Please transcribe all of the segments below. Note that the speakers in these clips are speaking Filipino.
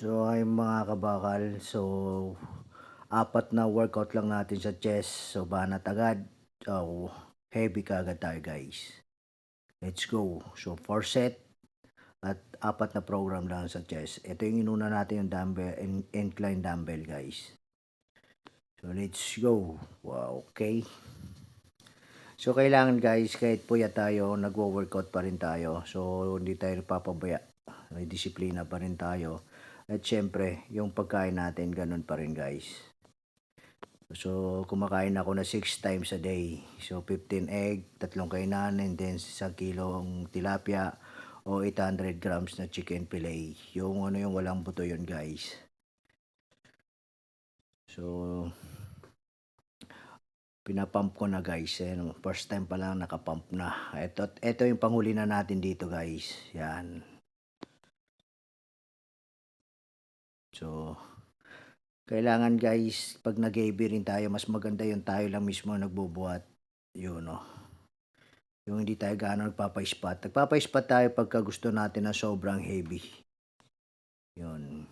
So, ay mga kabakal, so apat na workout lang natin sa chest. So, banat agad. So, heavy kaagad tayo guys. Let's go. So, 4 set at apat na program lang sa chest. Ito yung inuna natin yung dumbbell, incline dumbbell guys. So, let's go. Wow, okay. So, kailangan guys, kahit puyat tayo, nagwo-workout pa rin tayo. So, hindi tayo nagpapabaya. May disiplina pa rin tayo. At syempre, yung pagkain natin, ganun pa rin guys. So, kumakain ako na 6 times a day. So, 15 egg, 3 kainan, and then 1 kilong tilapia o 800 grams na chicken fillet. Yung ano yung walang buto yun guys. So, pinapump ko na guys. First time pa lang nakapump na. Ito yung panghuli na natin dito guys. Yan. So, kailangan guys, pag nag-AB rin tayo, mas maganda yung tayo lang mismo nagbubuhat. Yun no. Yung hindi tayo gaano nagpapa-spot. Nagpapa-spot tayo pagka gusto natin na sobrang heavy. Yun.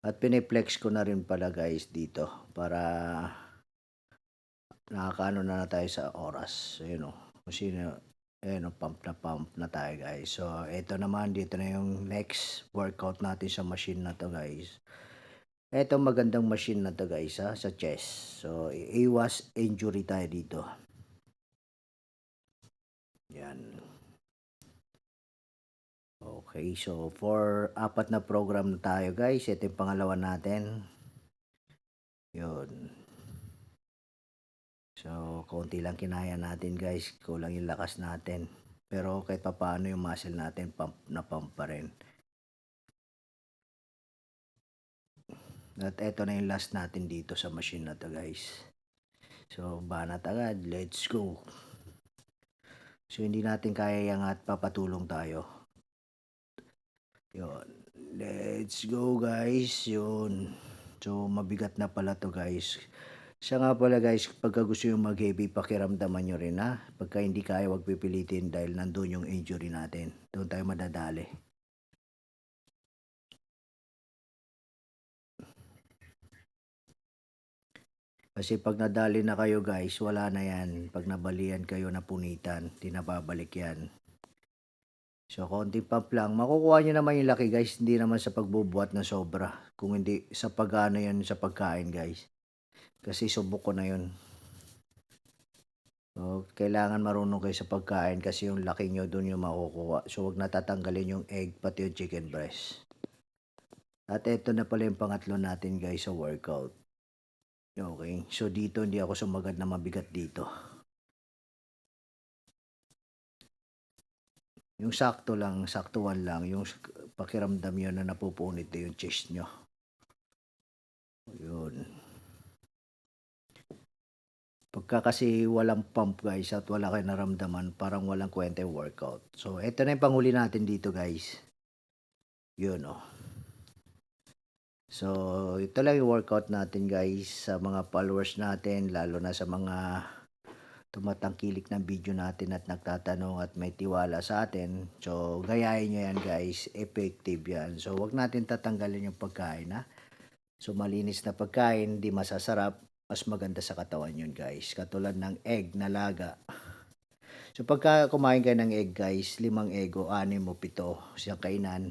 At piniplex ko na rin pala guys dito para nakakaano na tayo sa oras. Yun o. Kung sino, ayun o, pump na tayo guys. So, ito naman, dito na yung next workout natin sa machine na to guys. Ito magandang machine na to guys ha, sa chest. So, iwas injury tayo dito. Yan. Okay, so for apat na program na tayo guys. Ito yung pangalawa natin. Yun. So, konti lang kinaya natin guys. Kulang yung lakas natin. Pero kahit pa paano yung muscle natin, pump na pump pa rin. At eto na yung last natin dito sa machine na to guys. So, banat agad. Let's go. So, hindi natin kaya yung at papatulong tayo. Yun. Let's go guys. Yun. So, mabigat na pala to guys. Siya nga pala guys, pagka gusto yung mag-heavy, pakiramdaman nyo rin ha. Pagka hindi kaya, wag pipilitin dahil nandun yung injury natin. Doon tayo madadali. Kasi pag nadali na kayo guys, wala na yan. Pag nabalian kayo na punitan, di na babalik yan. So, konting pump lang. Makukuha nyo naman yung laki guys. Hindi naman sa pagbubuhat na sobra. Kung hindi sa pag-ano yan sa pagkain guys. Kasi subok ko na yun. So, kailangan marunong kayo sa pagkain kasi yung laki nyo doon yung makukuha. So, wag natatanggalin yung egg pati yung chicken breast. At ito na pala yung pangatlo natin guys sa workout. Okay. So, dito hindi ako sumagad na mabigat dito. Yung sakto lang, saktuan lang, yung pakiramdam yun na napupunit na yung chest nyo. Yun. Pagka kasi walang pump guys at wala kayo naramdaman, parang walang kwenta yung workout. So, ito na yung panghuli natin dito guys. Yun oh. So, ito lang yung workout natin guys sa mga followers natin, lalo na sa mga tumatangkilik ng video natin at nagtatanong at may tiwala sa atin. So, gayahin nyo yan guys. Effective yan. So, wag natin tatanggalin yung pagkain ha. So, malinis na pagkain, di masasarap. Mas maganda sa katawan yun guys. Katulad ng egg na laga. So, pagka kumain kayo ng egg guys, 5 egg o 6 o 7 siyang kainan.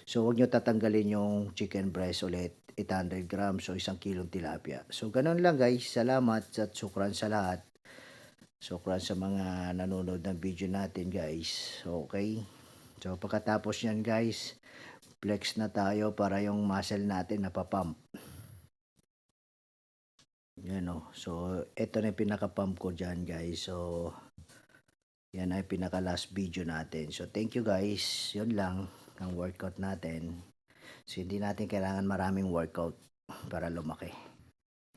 So, wag nyo tatanggalin yung chicken breast ulit. 800 grams o 1 kilong tilapia. So, ganun lang guys. Salamat at sukran sa lahat. Sukran sa mga nanonood ng video natin guys. Okay. So pagkatapos yan guys, flex na tayo para yung muscle natin napapump. Yan o. So ito na yung pinaka-pump ko dyan guys. So yan ay pinaka last video natin. So thank you guys. Yun lang ang workout natin. So hindi natin kailangan maraming workout para lumaki.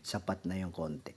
Sapat na yung konti.